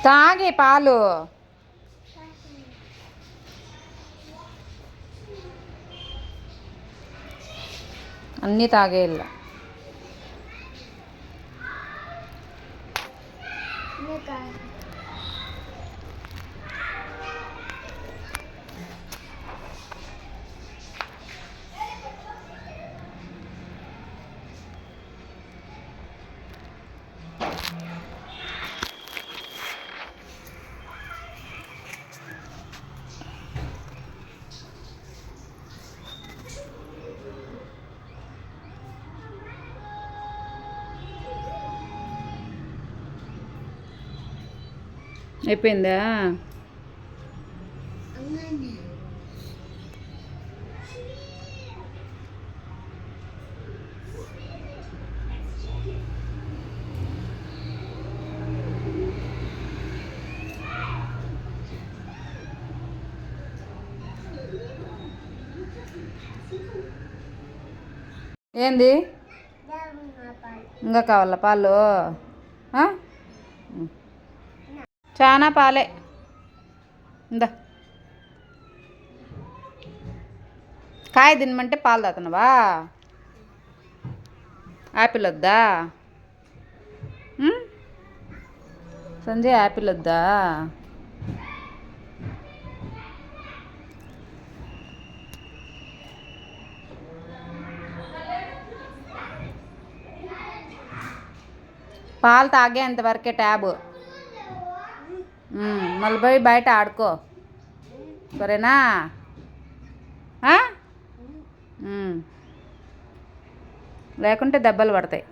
తాగే పాలు అన్నీ తాగేయాల. అయిపోయిందా? ఏంది ఇంకా కావాలా పాలు? చాలా పాలే ఇందా. కాయ తినమంటే పాలు తాగుతున్నావా? యాపిల్ వద్దా సంజయ్? యాపిల్ వద్దా? పాలు తాగేంతవరకే ట్యాబ్. మళ్ళీ పోయి బయట ఆడుకో, సరేనా? లేకుంటే దెబ్బలు పడతాయి.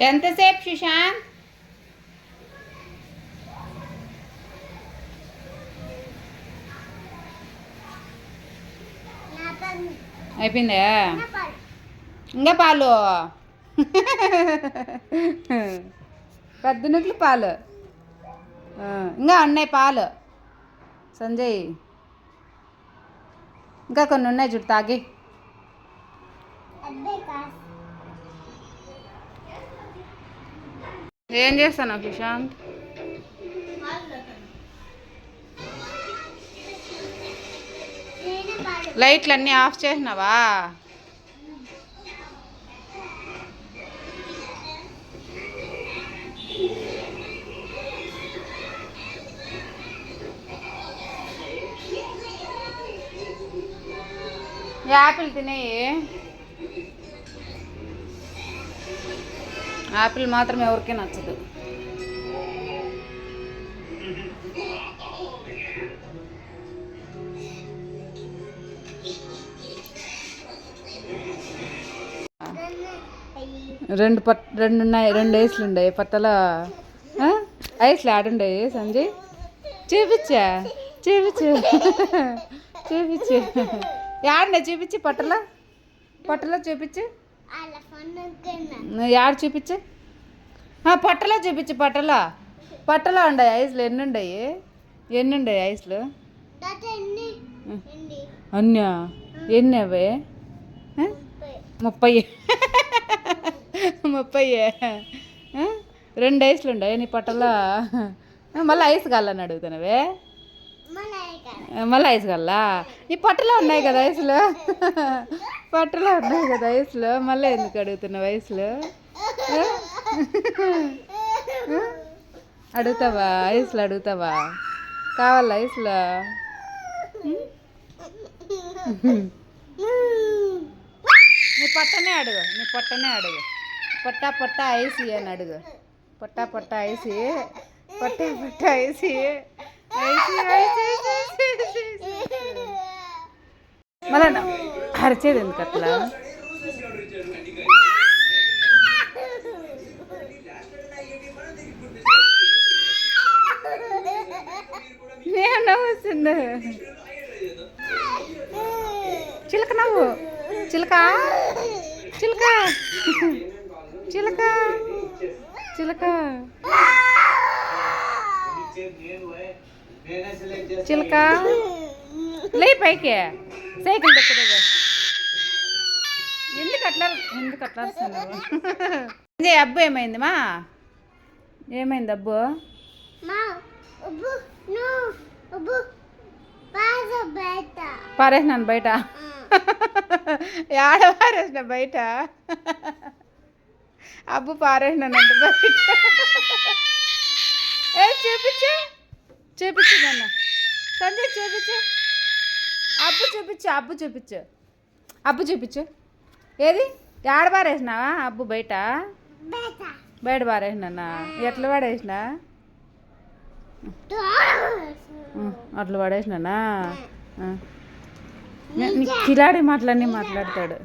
ఎంతసేపు సుశాంత్? అయిపోయిందా? ఇంకా పాలు పెద్దనుకులు పాలు ఇంకా ఉన్నాయి పాలు సంజయ్. ఇంకా కొన్ని ఉన్నాయి చూడు, తాగి. ఏం చేస్తాను సుశాంత్? లైట్లన్నీ ఆఫ్ చేసినావా? యాపిల్ తినేయి. యాపిల్ మాత్రం ఎవరికీ నచ్చదు. రెండు ఉన్నాయి, 2 ఐస్లు ఉన్నాయి. పట్టల ఐస్లు ఆడుండయి సంజయ్. చూపించా చూపించు చూపించు. యాడనే చూపించి పట్టలో చూపించు. యాడ చూపించు. పట్టలో చూపించు. పట్టలో ఉన్నాయి ఐస్లు. ఎన్ని ఉన్నాయి ఐస్లు? అన్నా ఎన్ని అవే? 30. 2 ఐస్లు ఉన్నాయి నీ పట్టలో. మళ్ళీ ఐస్ కావాలని అడుగుతున్నావే? మళ్ళీ ఐస్ కావాలా? ఈ పట్టలో ఉన్నాయి కదా ఐస్లు. పట్టలో ఉన్నాయి కదా ఐస్లు, మళ్ళీ ఎందుకు అడుగుతున్నావు ఐస్లు? అడుగుతావా ఐస్లు? అడుగుతావా? కావాలా ఐస్లు? నీ పట్టనే అడుగు. పొట్టా పొట్టా ఐసి అని అడుగు. పొట్టా పొట్టా ఐసి, పొట్టా పొట్టా ఐసి, ఐసి ఐసి మళ్ళా అరిచేది ఎందుకు అట్లా? నేను నవ్వుతుంది. చిలక నవ్వు, చిలక చిలక చిలక చిలక చిలక లే పైకి సైకిల్ దక్కదు. ఎందుకు అట్లా వస్తున్నావు? అబ్బు ఏమైంది మా? ఏమైంది అబ్బు? పారేసినాను బయట. ఆడ పారేసిన బయట. అబ్బు పారేసినానంట బయట. చూపించు చూపించు నన్ను సంజయ్ చూపించు. అబ్బు చూపించు, అబ్బు చూపించు, అబ్బు చూపించు. ఏది ఆడ పారేసినావా అబ్బు? బయట బయట పారేసినా. ఎట్లా పాడేసినా? అట్లా పడేసినానా? కిలాడి మాటలన్నీ మాట్లాడతాడు.